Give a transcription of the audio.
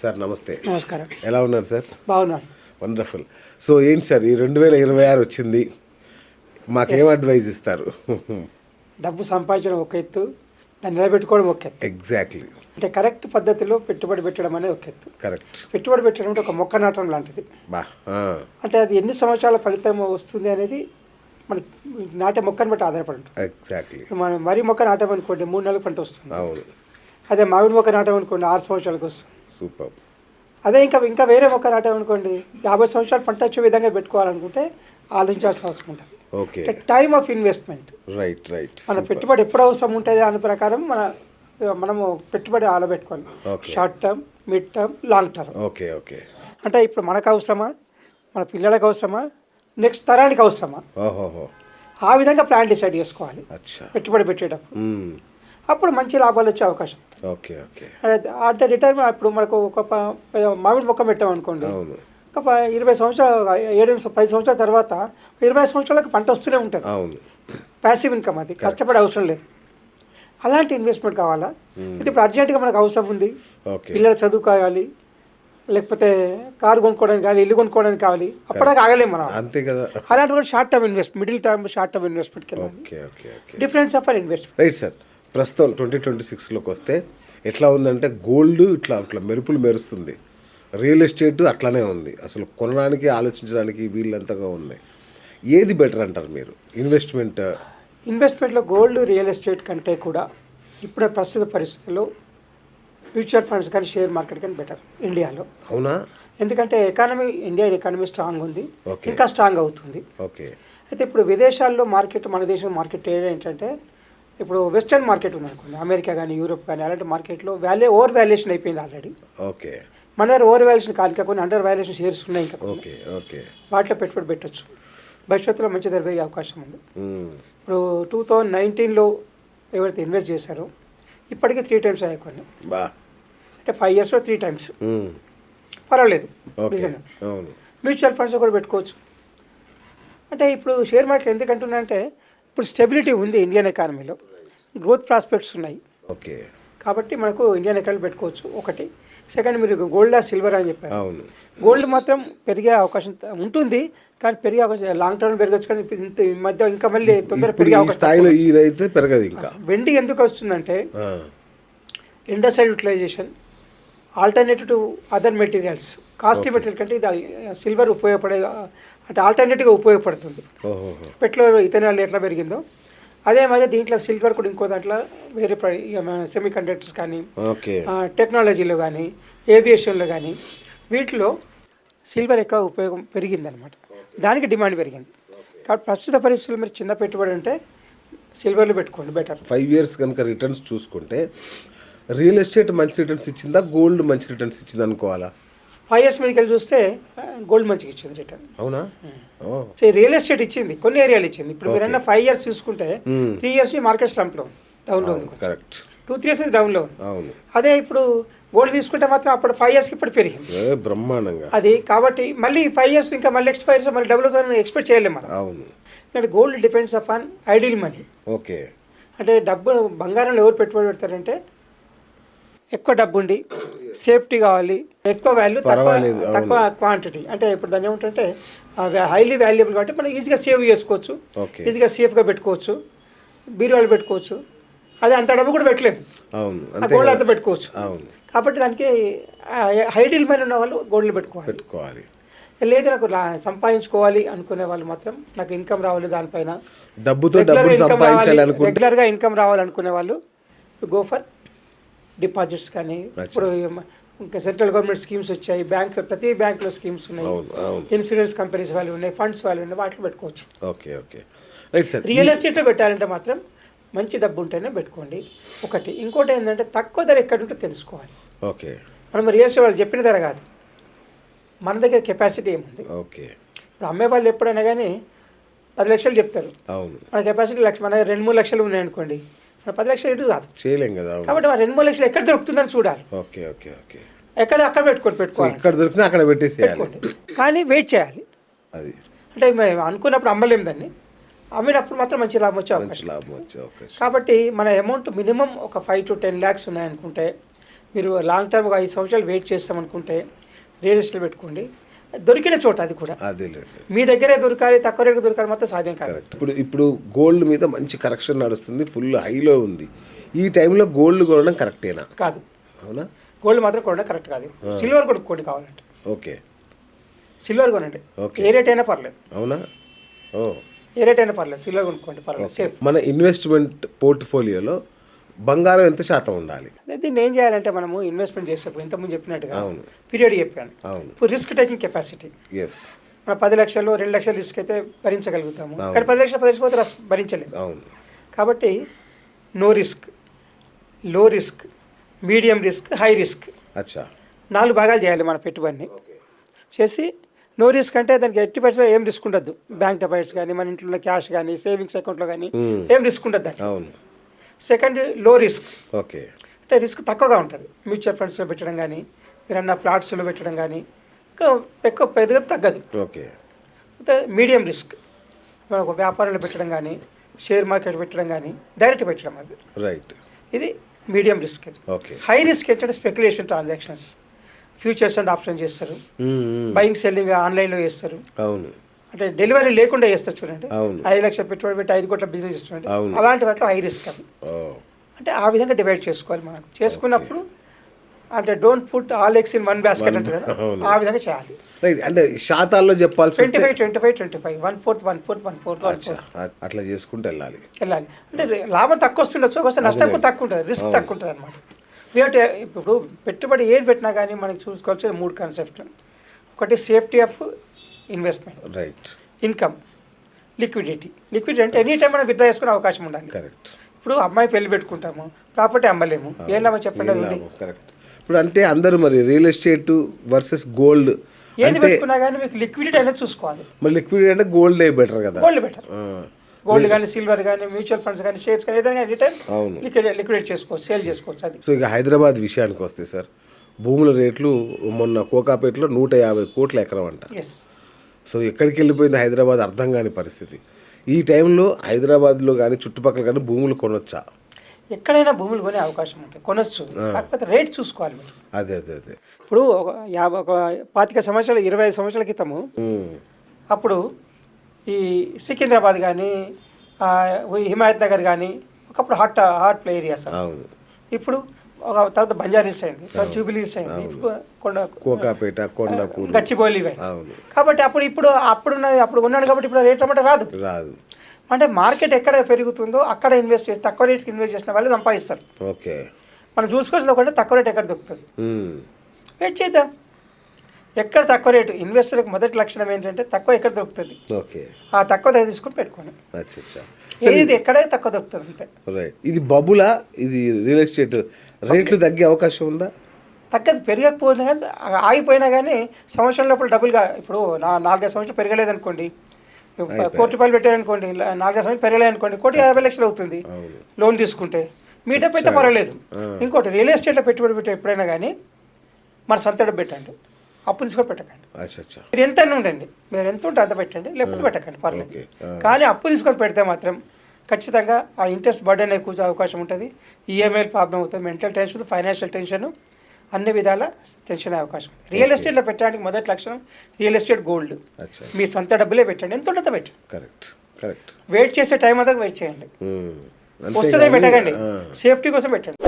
Sir నమస్తే. నమస్కారం. ఎలా ఉన్నారు సార్? బాగున్నాను. వండర్ఫుల్. సో ఏంటి సార్ ఈ 2026 వచ్చింది, మాకేం అడ్వైజ్ ఇస్తారు? డబ్బు సంపాదించడం ఒక ఎత్తు, దాన్ని నిలబెట్టుకోవడం ఒక ఎత్తు. ఎగ్జాక్ట్లీ. అంటే కరెక్ట్ పద్ధతిలో పెట్టుబడి పెట్టడం అనేది ఒక ఎత్తు. కరెక్ట్. పెట్టుబడి పెట్టడం అంటే ఒక మొక్క నాటడం లాంటిది. బా అంటే అది ఎన్ని సంవత్సరాల ఫలితం వస్తుంది అనేది మన నాటే మొక్కను బట్టి ఆధారపడి ఉంటుంది. ఎగ్జాక్ట్లీ. మనం వరి మొక్క నాటామనుకోండి 3 నెలలకు పంట వస్తుంది. అవును. అదే మామిడి మొక్క నాటామనుకోండి 6 సంవత్సరాలకు వస్తుంది. సూపర్. అదే ఇంకా వేరే మొక్క నాటామనుకోండి 50 సంవత్సరాలు పంట వచ్చే విధంగా పెట్టుకోవాలనుకుంటే ఆలోచించాల్సిన అవసరం ఉంటుంది. Okay. Time of investment. Right right. మన పెట్టుబడి ఎప్పుడు అవసరం ఉంటుంది అనే ప్రకారం మనము పెట్టుబడి ఆలోపెట్టుకోవాలి. Short term, mid term, long term. Okay okay. అంటే ఇప్పుడు మనకు అవసరమా, మన పిల్లలకు అవసరమా, నెక్స్ట్ తరానికి అవసరమా, ఓహోహో, ఆ విధంగా ప్లాన్ డిసైడ్ చేసుకోవాలి పెట్టుబడి పెట్టేటప్పుడు. అప్పుడు మంచి లాభాలు వచ్చే అవకాశం. Okay okay. అంటే రిటైర్మెంట్ ఇప్పుడు మనకు ఒక మామిడి మొక్క పెట్టామనుకోండి, ఒక 20 సంవత్సరాలు 10 సంవత్సరాల తర్వాత 20 సంవత్సరాలకు పంట వస్తూనే ఉంటుంది. అవును. ప్యాసివ్ ఇన్కమ్, అది కష్టపడే అవసరం లేదు. అలాంటి ఇన్వెస్ట్మెంట్ కావాలా? అయితే ఇప్పుడు అర్జెంటుగా మనకు అవసరం ఉంది, పిల్లల చదువు కావాలి, లేకపోతే కారు కొనుక్కోవడానికి కావాలి, ఇల్లు కొనుక్కోవడానికి కావాలి, అప్పటిదాకా ఆగలేము మనం. అంతే కదా. అలాంటి కూడా short term investment, middle term, short term ఇన్వెస్ట్మెంట్కి వెళ్ళాలి. Difference of an investment. Right sir. ప్రస్తుతం 2026లోకి వస్తే ఎట్లా ఉందంటే గోల్డ్ ఇట్లా మెరుపులు మెరుస్తుంది, రియల్ ఎస్టేట్ అట్లానే ఉంది. అసలు కొనడానికి ఆలోచించడానికి వీళ్ళంతగా ఉన్నాయి. ఏది బెటర్ అంటారు మీరు ఇన్వెస్ట్మెంట్లో? గోల్డ్, రియల్ ఎస్టేట్ కంటే కూడా ఇప్పుడు ప్రస్తుత పరిస్థితుల్లో మ్యూచువల్ ఫండ్స్ కానీ షేర్ మార్కెట్ కానీ బెటర్ ఇండియాలో. అవునా? ఎందుకంటే ఇండియా ఎకానమీ స్ట్రాంగ్ ఉంది, ఇంకా స్ట్రాంగ్ అవుతుంది. ఓకే. అయితే ఇప్పుడు విదేశాల్లో మార్కెట్, మన దేశం మార్కెట్ ఏంటంటే ఇప్పుడు వెస్టర్న్ మార్కెట్ ఉందనుకోండి, అమెరికా కానీ యూరోప్ కానీ, అలాంటి మార్కెట్లో ఓవర్ వాల్యుయేషన్ అయిపోయింది ఆల్రెడీ. ఓకే. మన దగ్గర ఓవర్ వాల్యుయేషన్ కాదు, ఇంకా కొన్ని అండర్ వాల్యుయేషన్ షేర్స్ ఉన్నాయి, ఇంకా ఓకే ఓకే, వాటిలో పెట్టుబడి పెట్టచ్చు. భవిష్యత్తులో మంచి ధర పెరిగే అవకాశం ఉంది. ఇప్పుడు 2019లో ఎవరైతే ఇన్వెస్ట్ చేశారో ఇప్పటికీ 3 times అయ్యాయి కొన్ని. అంటే 5 yearsలో 3 times. పర్వాలేదు, నిజంగా. మ్యూచువల్ ఫండ్స్ కూడా పెట్టుకోవచ్చు. అంటే ఇప్పుడు షేర్ మార్కెట్ ఎందుకంటున్నా అంటే ఇప్పుడు స్టెబిలిటీ ఉంది ఇండియన్ ఎకానమీలో, గ్రోత్ ప్రాస్పెక్ట్స్ ఉన్నాయి. ఓకే. కాబట్టి మనకు ఇండియన్ ఎకానమీ పెట్టుకోవచ్చు. ఒకటి. సెకండ్, మీరు గోల్డ్ సిల్వర్ అని చెప్పారు. గోల్డ్ మాత్రం పెరిగే అవకాశం ఉంటుంది, కానీ పెరిగే అవకాశం లాంగ్ టర్మ్ పెరగచ్చు, కానీ ఈ మధ్య ఇంకా మళ్ళీ తొందరగా పెరిగే అవకాశం పెరగదు. ఇంకా వెండి ఎందుకు వస్తుందంటే industrial utilisation, alternative to other materials, costly material కంటే ఇది సిల్వర్ ఉపయోగపడే, అంటే ఆల్టర్నేటివ్గా ఉపయోగపడుతుంది. పెట్రోల్, ఇథనాల్ ఎట్లా పెరిగిందో అదే మరి దీంట్లో సిల్వర్ కూడా ఇంకో దాంట్లో వేరే సెమీ కండక్టర్స్ కానీ, టెక్నాలజీలో కానీ, ఏవియేషన్లో కానీ, వీటిలో సిల్వర్ ఎక్కువ ఉపయోగం పెరిగిందనమాట. దానికి డిమాండ్ పెరిగింది. కాబట్టి ప్రస్తుత పరిస్థితుల్లో మీరు చిన్న పెట్టుబడి అంటే సిల్వర్లో పెట్టుకోండి బెటర్. 5 years కనుక రిటర్న్స్ చూసుకుంటే రియల్ ఎస్టేట్ మంచి రిటర్న్స్ ఇచ్చిందా, గోల్డ్ మంచి రిటర్న్స్ ఇచ్చింది అనుకోవాలా? 5 years మీదకి వెళ్ళి చూస్తే గోల్డ్ మంచిగా ఇచ్చింది రిటర్న్. అవునా? రియల్ ఎస్టేట్ ఇచ్చింది, కొన్ని ఏరియాలు ఇచ్చింది. ఇప్పుడు మీరు 5 years చూసుకుంటే 3 years మార్కెట్ స్లంప్లో డౌన్లో ఉంది. కరెక్ట్. 2-3 years డౌన్లో ఉంది. అదే ఇప్పుడు గోల్డ్ తీసుకుంటే మాత్రం అప్పుడు 5 yearsకి ఇప్పుడు పెరిగింది బ్రహ్మాండంగా. అది కాబట్టి మళ్ళీ 5 years ఇంకా మళ్ళీ నెక్స్ట్ 5 years మళ్ళీ డబుల్ అవుతుందని ఎక్స్పెక్ట్ చేయలేము మనం. అవును. ఎందుకంటే gold depends upon ideal money. Okay. అంటే డబ్బు బంగారంలో ఎవరు పెట్టుబడి పెడతారంటే ఎక్కువ డబ్బు ఉండి సేఫ్టీ కావాలి, ఎక్కువ వాల్యూ, తక్కువ క్వాంటిటీ. అంటే ఇప్పుడు దాన్ని ఏమిటంటే హైలీ వాల్యుబుల్ కాబట్టి మనం ఈజీగా సేవ్ చేసుకోవచ్చు, ఈజీగా సేఫ్గా పెట్టుకోవచ్చు, బీరువాళ్ళు పెట్టుకోవచ్చు. అదే అంత డబ్బు కూడా పెట్టలేము, ఆ గోల్డ్ అంతా పెట్టుకోవచ్చు. కాబట్టి దానికి హైడీల్ మైన ఉన్న వాళ్ళు గోల్డ్లో పెట్టుకోవాలి. లేదు నాకు సంపాదించుకోవాలి అనుకునే వాళ్ళు మాత్రం, నాకు ఇన్కమ్ రావాలి దానిపైన, రెగ్యులర్గా ఇన్కమ్ రావాలనుకునే వాళ్ళు గో ఫర్ డిపాజిట్స్. కానీ ఇప్పుడు ఇంకా సెంట్రల్ గవర్నమెంట్ స్కీమ్స్ వచ్చాయి, ప్రతి బ్యాంకులో స్కీమ్స్ ఉన్నాయి, ఇన్సూరెన్స్ కంపెనీస్ వాళ్ళు ఉన్నాయి, ఫండ్స్ వాళ్ళు ఉన్నాయి, వాటిలో పెట్టుకోవచ్చు. Okay okay. Right sir. Real ఎస్టేట్లో పెట్టాలంటే మాత్రం మంచి డబ్బు ఉంటేనే పెట్టుకోండి. ఒకటి. ఇంకోటి ఏంటంటే తక్కువ ధర ఎక్కడ ఉంటే తెలుసుకోవాలి. ఓకే. మనం రియల్ ఎస్టేట్ వాళ్ళు చెప్పిన ధర కాదు, మన దగ్గర కెపాసిటీ ఏముంది. ఓకే. ఇప్పుడు అమ్మే వాళ్ళు ఎప్పుడైనా కానీ 10 లక్షలు చెప్తారు, మన కెపాసిటీ మన 2-3 లక్షలు ఉన్నాయనుకోండి, 10 లక్షలు ఎటు కాదు, చేయలేం కదా. కాబట్టి 2-3 లక్షలు ఎక్కడ దొరుకుతుందని చూడాలి. Okay okay okay. అక్కడ పెట్టుకోవాలి, ఎక్కడ దొరికినా అక్కడ పెట్టేసుకోండి, కానీ వెయిట్ చేయాలి. అది అంటే అనుకున్నప్పుడు అమ్మలేము దాన్ని, అమ్మినప్పుడు మాత్రం మంచి లాభం వచ్చే అవకాశం. కాబట్టి మన అమౌంట్ మినిమం ఒక 5 to 10 lakhs ఉన్నాయనుకుంటే మీరు లాంగ్ టర్మ్ 5 సంవత్సరాలు వెయిట్ చేస్తామనుకుంటే రియల్ ఎస్టేట్ పెట్టుకోండి, దొరికిన చోట అది కూడా అదేలేండి. మీ దగ్గరే దొరకాలి, తక్కువ రేటుకి దొరకాలి మాత్రం సాధ్యం కాదు. కరెక్ట్. ఇప్పుడు గోల్డ్ మీద మంచి కరెక్షన్ నడుస్తుంది, ఫుల్ హైలో ఉంది. ఈ టైంలో గోల్డ్ కొనడం కరెక్టేనా? కాదు, అవునా? గోల్డ్ మాత్రం కొనడం కరెక్ట్ కాదు. సిల్వర్ కొనుక్కోండి కావాలంటే, ఓకే, సిల్వర్ కొనండి, ఏ రేట్ అయినా పర్లేదు. అవునా? ఓ, ఏ రేట్ అయినా పర్లేదు, సిల్వర్ కొనుక్కోండి, పర్లేదు, సేఫ్. మన ఇన్వెస్ట్మెంట్ పోర్ట్ఫోలియోలో బంగారం ఎంత శాతం ఉండాలి? దీన్ని ఏం చేయాలంటే మనము ఇన్వెస్ట్మెంట్ చేసేటప్పుడు ఇంతకుముందు చెప్పినట్టుగా అవును, పీరియడ్ చెప్పాను. అవును, ఇప్పుడు రిస్క్ టేకింగ్ కెపాసిటీ, ఎస్. మన 10 లక్షలు 2 లక్షలు రిస్క్ అయితే భరించగలుగుతాము, కానీ 10 లక్షలు పోతే భరించలేదు. అవును. కాబట్టి నో రిస్క్, లో risk, medium risk, high risk, అచ్చా, 4 భాగాలు చేయాలి మన పెట్టుబడిని. చేసి నో రిస్క్ అంటే దానికి ఎట్టి పరిస్థితుల్లో ఏం రిస్క్ ఉండద్దు. బ్యాంక్ డిపాజిట్స్ కానీ, మన ఇంట్లో ఉన్న క్యాష్ కానీ, సేవింగ్స్ అకౌంట్లో కానీ ఏం రిస్క్ ఉండదు దాంట్లో. అవును. సెకండ్ లో రిస్క్, ఓకే, అంటే రిస్క్ తక్కువగా ఉంటుంది. మ్యూచువల్ ఫండ్స్లో పెట్టడం కానీ, మీరన్న ప్లాట్స్లో పెట్టడం కానీ ఇంకా ఎక్కువ పెద్దగా తగ్గదు. ఓకే. మీడియం రిస్క్, మనకు వ్యాపారంలో పెట్టడం కానీ, షేర్ మార్కెట్ పెట్టడం కానీ, డైరెక్ట్ పెట్టడం, అది రైట్, ఇది medium risk. Okay. High risk ఏంటంటే speculation transactions, futures and option చేస్తారు, బయింగ్ సెల్లింగ్ ఆన్లైన్లో చేస్తారు. అవును. అంటే డెలివరీ లేకుండా చేస్తారు చూడండి. అవును. 5 లక్షలు పెట్టుబడి పెట్టి 5 కోట్ల బిజినెస్ చేస్తుండే, అవును. అలాంటి వాటిలో హై రిస్క్ అవి. ఓ, అంటే ఆ విధంగా డివైడ్ చేసుకోవాలి. మనకు చేసుకున్నప్పుడు అంటే don't put all eggs in one basket అంటారు కదా, ఆ విధంగా చేయాలి. రైట్. అంటే శాతాల్లో చెప్పాల్సి 25 1/4 అట్లా చేసుకుంటూ వెళ్ళాలి. అంటే లాభం తక్కువ వస్తుండొచ్చు, ఒకసారి నష్టం కూడా తక్కువ ఉంటుంది, రిస్క్ తక్కువ ఉంటుంది అనమాట. ఇప్పుడు పెట్టుబడి ఏది పెట్టినా కానీ మనకి చూసుకోవాల్సిన 3 కాన్సెప్ట్లు. ఒకటి safety of investment, right, income, liquidity. Liquidity అంటే ఎనీ టైం మనం విత్డ్రా చేసుకునే అవకాశం ఉండాలి. కరెక్ట్. ఇప్పుడు అమ్మాయి పెళ్లి పెట్టుకుంటాము, ప్రాపర్టీ అమ్మలేము, ఏం లాభం చెప్పండి. అది కరెక్ట్. ఇప్పుడు అంటే అందరూ మరి రియల్ ఎస్టేట్ వర్సెస్ గోల్డ్ ఏది పెట్టుకున్నా కానీ మీకు లిక్విడిటీ అనేది చూసుకోవాలి. మరి లిక్విడిటీ అంటే గోల్డ్ బెటర్ కదా? Gold better. గోల్డ్ కానీ, సిల్వర్ కానీ, మ్యూచువల్ ఫండ్స్ కానీ, షేర్స్ కానీ, ఏదైనా ఎనీ టైం లిక్విడేట్ చేసుకోవచ్చు, సేల్ చేసుకోవచ్చు. అది. సో ఇక హైదరాబాద్ విషయానికి వస్తే సార్, భూముల రేట్లు మొన్న కోకాపేటలో 150 కోట్ల ఎకరం అంట. ఎస్. సో ఎక్కడికి వెళ్ళిపోయింది హైదరాబాద్ అర్థం కాని పరిస్థితి. ఈ టైంలో హైదరాబాద్లో కానీ చుట్టుపక్కల కానీ భూములు కొనొచ్చా? ఎక్కడైనా భూములు కొనే అవకాశం ఉంటాయి, కొనొచ్చు, కాకపోతే రేట్ చూసుకోవాలి మీరు. అదే. ఇప్పుడు ఒక 25 సంవత్సరాలు 25 సంవత్సరాల క్రితము అప్పుడు ఈ సికింద్రాబాద్ కానీ, హిమాయత్ నగర్ కానీ ఒకప్పుడు హాట్ ఏరియాస్. అవును. ఇప్పుడు ఒక తర్వాత బంజారీస్ అయింది, జూబిలీ హిల్స్ అయింది, కోకాపేట, కొండాపూర్, గచ్చిబౌలి. కాబట్టి అప్పుడు ఉన్నాడు కాబట్టి ఇప్పుడు రేట్ అన్నమాట రాదు. అంటే మార్కెట్ ఎక్కడ పెరుగుతుందో అక్కడ ఇన్వెస్ట్ చేసి తక్కువ రేట్కి ఇన్వెస్ట్ చేసిన వాళ్ళు సంపాదిస్తారు. ఓకే. మనం చూసుకోవాల్సింది ఒకటే, తక్కువ రేట్ ఎక్కడ దొరుకుతుంది, వెయిట్ చేద్దాం. ఎక్కడ తక్కువ రేటు, ఇన్వెస్టర్కి మొదటి లక్షణం ఏంటంటే తక్కువ ఎక్కడ దొరుకుతుంది, ఆ తక్కువ దగ్గర తీసుకొని పెట్టుకోండి. ఏది ఎక్కడే తక్కువ దొరుకుతుంది అంతే. రైట్. ఇది బబులా, ఇది రియల్ ఎస్టేట్ రేట్లు తగ్గే అవకాశం ఉందా? తగ్గదు, పెరగకపోయినా కానీ, ఆగిపోయినా కానీ సంవత్సరం లోపల డబుల్గా. ఇప్పుడు 4-5 సంవత్సరాలు పెరగలేదనుకోండి, ₹1 కోటి పెట్టారనుకోండి, 4-5 సంవత్సరాలు పెరగలేదనుకోండి, ₹150 లక్షలు అవుతుంది లోన్ తీసుకుంటే. మీ డబ్బు అయితే పర్వాలేదు. ఇంకోటి, రియల్ ఎస్టేట్లో పెట్టుబడి పెట్టే ఎప్పుడైనా కానీ మన సొంత డబ్బు పెట్టండి, అప్పు తీసుకొని పెట్టకండి. మీరు ఎంత ఉండండి, మీరు ఎంత ఉంటే అంత పెట్టండి, లేకపోతే పెట్టకండి, పర్లేదు. కానీ అప్పు తీసుకొని పెడితే మాత్రం ఖచ్చితంగా ఆ ఇంట్రెస్ట్ బర్డెన్ ఎక్కువ అవకాశం ఉంటుంది, ఈఎంఐ ప్రాబ్లం అవుతుంది, మెంటల్ టెన్షన్, ఫైనాన్షియల్ టెన్షన్, అన్ని విధాల టెన్షన్ అయ్యే అవకాశం ఉంది. రియల్ ఎస్టేట్లో పెట్టడానికి మొదటి లక్షణం రియల్ ఎస్టేట్ గోల్డ్. మీ సొంత డబ్బులే పెట్టండి, ఎంత ఉంటుందో పెట్టండి. కరెక్ట్. వెయిట్ చేసే టైం అంతా వెయిట్ చేయండి, వస్తుందే పెట్టకండి, సేఫ్టీ కోసం పెట్టండి.